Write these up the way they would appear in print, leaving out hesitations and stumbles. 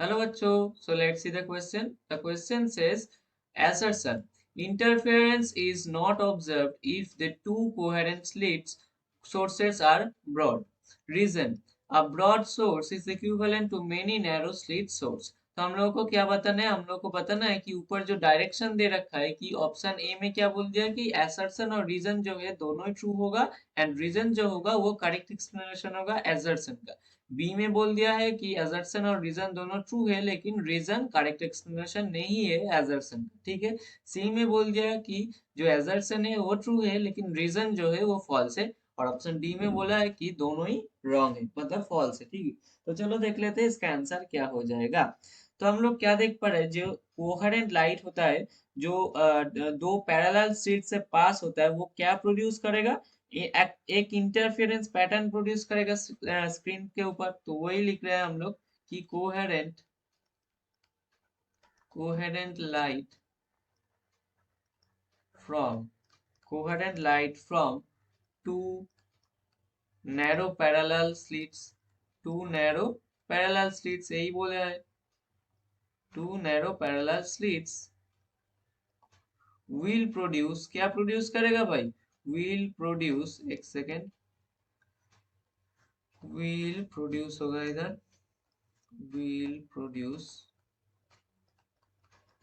Hello, Bacho. So let's see the question. The question says assertion. Interference is not observed if the two coherent slits sources are broad. Reason. A broad source is equivalent to many narrow slit source. तो हम लोगों को क्या बताना है, हम लोग को बताना है कि ऊपर जो डायरेक्शन दे रखा है कि ऑप्शन ए में क्या बोल दिया कि एसर्शन और रीजन जो है दोनों ही ट्रू होगा एंड रीजन जो होगा वो करेक्ट एक्सप्लेनेशन होगा एसर्शन का। बी में बोल दिया है कि assertion और रीजन दोनों ट्रू है लेकिन रीजन करेक्ट एक्सप्लेनेशन नहीं है assertion का, ठीक है। सी में बोल दिया है कि जो assertion है वो ट्रू है लेकिन रीजन जो है वो फॉल्स है। और ऑप्शन डी में बोला है कि दोनों ही रॉन्ग है, मतलब फॉल्स है, ठीक है। तो चलो देख लेते हैं इसका आंसर क्या हो जाएगा। तो हम लोग क्या देख पा रहे हैं, जो कोहेरेंट लाइट होता है, जो दो पैरेलल शीट से पास होता है, वो क्या प्रोड्यूस करेगा, एक इंटरफेरेंस पैटर्न प्रोड्यूस करेगा स्क्रीन के ऊपर। तो वही लिख रहे हैं हम लोग कि coherent coherent light from coherent light from two narrow parallel slits, two narrow parallel slits, यही बोला है, two narrow parallel slits will produce, क्या प्रोड्यूस करेगा भाई, विल प्रोड्यूस, एक सेकेंड, विल प्रोड्यूस होगा इधर, विल प्रोड्यूस,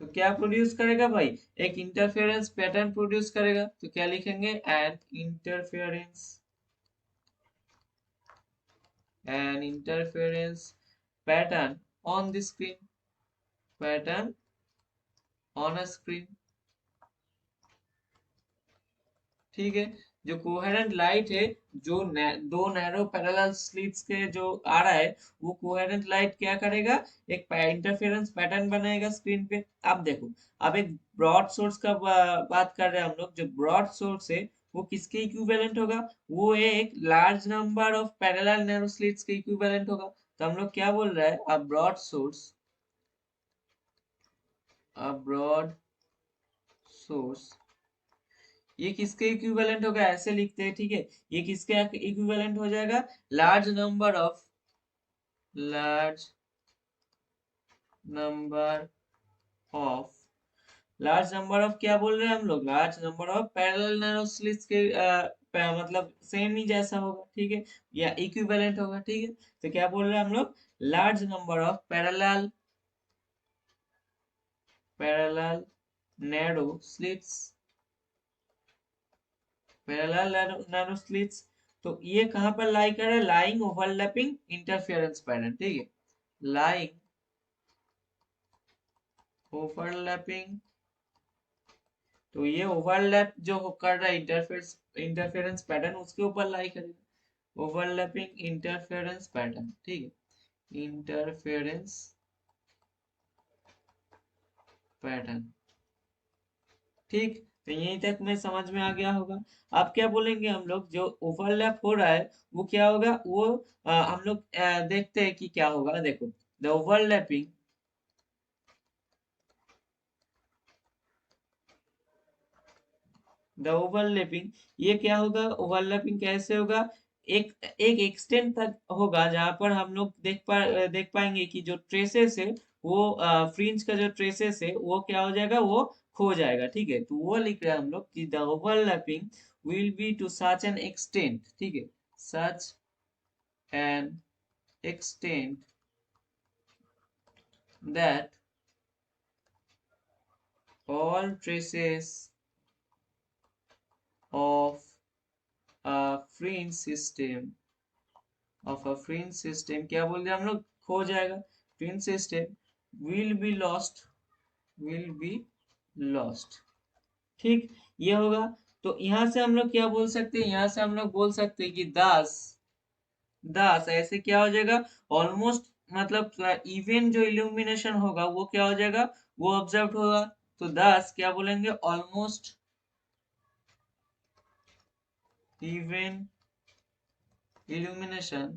तो क्या प्रोड्यूस करेगा भाई, एक इंटरफेरेंस पैटर्न प्रोड्यूस करेगा। तो क्या लिखेंगे, an interference pattern on the screen, pattern on a screen, ठीक है। जो कोहेरेंट लाइट है, जो दो नैरो पैरेलल स्लिट्स के जो आ रहा है, वो कोहेरेंट लाइट क्या करेगा, एक इंटरफेरेंस पैटर्न बनाएगा स्क्रीन पे। अब देखो, अब एक ब्रॉड सोर्स का बात कर रहे हैं हम लोग। जो ब्रॉड सोर्स है वो किसके इक्विवेलेंट होगा, वो एक large number of parallel narrow slits के इक्विवेलेंट होगा। तो हम लोग क्या बोल रहे हैं, a broad source, a broad source, ये किसके इक्विवेलेंट होगा, ऐसे लिखते हैं, ठीक है। ये किसके इक्विवेलेंट हो जाएगा, large number of, large number of, large number of क्या बोल रहे हैं हम लोग, large number of parallel narrow slits के मतलब सेम ही जैसा होगा, ठीक है, या इक्विवेलेंट होगा, ठीक है। तो क्या बोल रहे हैं हम लोग, large number of parallel narrow slits, parallel narrow slits. तो ये कहां पर लाई कर रहा है, लाइंग ओवरलैपिंग इंटरफेरेंस पैटर्न, ठीक है, लाइंग ओवरलैपिंग। तो ये ओवरलैप जो कर रहा है इंटरफेरेंस पैटर्न, उसके ऊपर लाई करेगा, ओवरलैपिंग इंटरफेरेंस पैटर्न, ठीक है, इंटरफेरेंस पैटर्न, ठीक। तो यहीं तक में समझ में आ गया होगा। अब क्या बोलेंगे हम लोग, जो ओवरलैप हो रहा है वो क्या होगा, वो हम लोग देखते हैं कि क्या होगा। देखो, द ओवरलैपिंग, द ओवरलैपिंग, ये क्या होगा, ओवरलैपिंग कैसे होगा, एक एक एक्सटेंट तक होगा जहां पर हम लोग देख पाएंगे कि जो ट्रेसेस है, वो फ्रिंज का जो ट्रेसेस है वो क्या हो जाएगा, वो खो जाएगा, ठीक है। तो वो लिख रहे हैं हम लोग कि the overlapping will be to such an extent, ठीक है, such an extent that all traces of a fringe system, of a fringe system, क्या बोल रहे हैं हम लोग, खो जाएगा, fringe system will be lost, will be lost, ठीक, ये होगा। तो यहाँ से हम लोग क्या बोल सकते हैं, यहाँ से हम लोग बोल सकते हैं कि दस दस ऐसे क्या हो जाएगा, ऑलमोस्ट, मतलब इवन जो इल्यूमिनेशन होगा वो क्या हो जाएगा, वो ऑब्जर्व होगा। तो दस क्या बोलेंगे, almost even illumination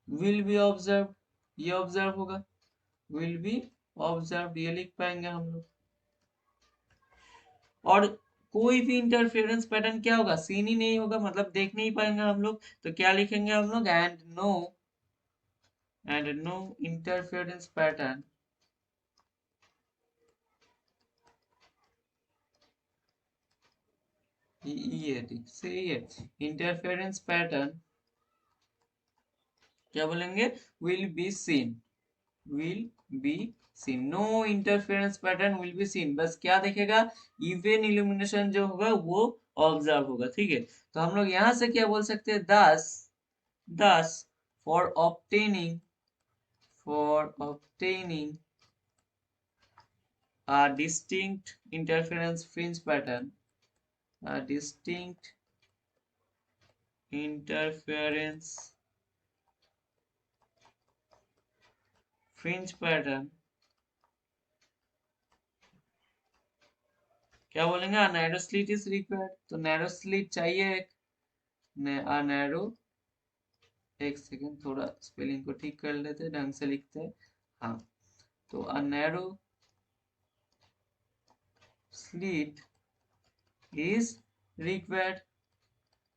will be observed, ये ऑब्जर्व होगा, will be observed, ये लिख पाएंगे हम लोग। और कोई भी इंटरफेरेंस पैटर्न क्या होगा, सीन ही नहीं होगा, मतलब देख नहीं पाएंगे हम लोग। तो क्या लिखेंगे हम लोग, एंड नो इंटरफेरेंस पैटर्न ये ठीक सही है। इंटरफेरेंस पैटर्न क्या बोलेंगे, will be seen, will be seen, no interference pattern will be seen, बस क्या देखेगा, इवन इल्यूमिनेशन जो होगा वो ऑब्जर्व होगा। ठीक है, तो हम लोग यहाँ से क्या बोल सकते हैं, दस for obtaining a distinct interference fringe pattern, a distinct interference fringe pattern, क्या बोलेंगे, नैरो स्लिट इज रिक्वायर्ड, तो नैरो स्लिट चाहिए एक, नैरो, एक सेकेंड थोड़ा स्पेलिंग को ठीक कर लेते, ढंग से लिखते हैं। हाँ, तो a narrow slit is required.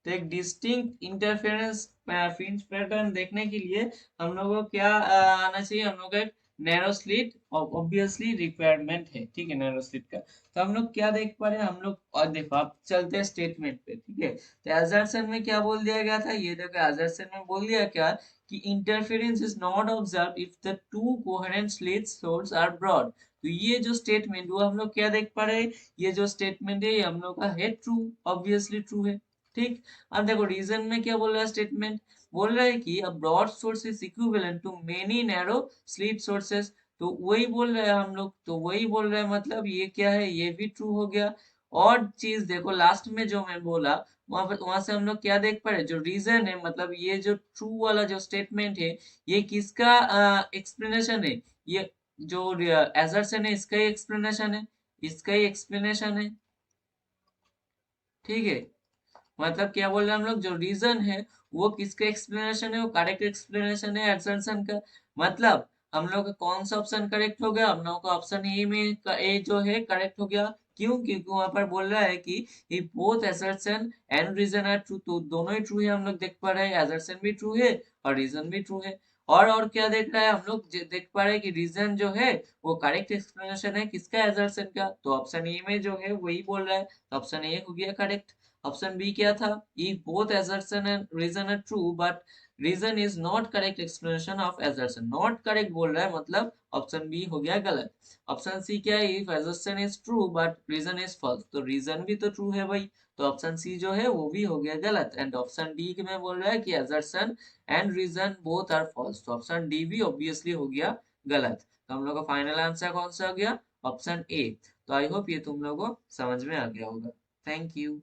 तो एक डिस्टिंक्ट इंटरफेरेंस फ्रिंज पैटर्न देखने के लिए हम लोगों को क्या आना चाहिए, हम लोग का एक नैरो स्लिट ऑब्वियसली रिक्वायरमेंट है। ठीक है, नैरो स्लिट का। तो हम लोग क्या देख पा रहे हैं हम लोग, और देखो आप चलते हैं स्टेटमेंट पे। ठीक है, तो एजर्शन में क्या बोल दिया गया था, ये देखो एजर्शन में बोल दिया क्या, कि interference is not observe if the two coherent slit source are broad. तो ये जो स्टेटमेंट वो हम लोग क्या देख पा रहे हैं, ये जो स्टेटमेंट है ये हम लोग का है ट्रू, ऑब्वियसली ट्रू है। ठीक, अब देखो रीजन में क्या बोल रहा है, स्टेटमेंट बोल रहा है कि a broad source is equivalent to many narrow slit sources. तो वही बोल रहे हैं हम लोग, तो वही बोल रहे हैं, मतलब ये क्या है, ये भी ट्रू हो गया। और चीज देखो लास्ट में जो मैं बोला, वहां पर वहां से हम लोग क्या देख पा रहे हैं, जो रीजन है, मतलब ये जो ट्रू वाला जो स्टेटमेंट है, ये किसका एक्सप्लेनेशन है, ये जो एजर्शन है इसका ही एक्सप्लेनेशन है, इसका ही एक्सप्लेनेशन है। ठीक है, मतलब क्या बोल रहे हैं हम लोग, जो रीजन है वो किसका एक्सप्लेनेशन है, वो करेक्ट एक्सप्लेनेशन है एसर्शन का। मतलब हम लोग का कौन सा ऑप्शन करेक्ट हो गया, हम लोग का ऑप्शन ए में ए जो है करेक्ट हो गया। क्यों, क्योंकि वहां पर बोल रहा है कि both assertion and reason are true, तो दोनों ही ट्रू है, हम लोग देख पा रहे हैं एसर्शन भी ट्रू है और रीजन भी ट्रू है। और क्या देख रहा है हम लोग, देख पा रहे हैं कि रीजन जो है वो करेक्ट एक्सप्लेनेशन है किसका, एसर्शन का। तो ऑप्शन ए में जो है वही बोल रहा है, तो ऑप्शन ए हो गया करेक्ट। ऑप्शन बी क्या था, if both assertion and reason are true but reason is not correct explanation of assertion, not correct बोल रहा है, मतलब ऑप्शन बी हो गया गलत। ऑप्शन सी क्या है, if assertion is true but reason is false, तो रीजन भी तो ट्रू है भाई, तो ऑप्शन सी जो है वो भी हो गया गलत। एंड ऑप्शन डी में बोल रहा है कि assertion and reason both are false, तो ऑप्शन डी भी ऑब्वियसली हो गया गलत। तो हम लोग का फाइनल आंसर कौन सा हो गया, ऑप्शन ए। तो आई होप ये तुम लोगों को समझ में आ गया होगा। Thank you.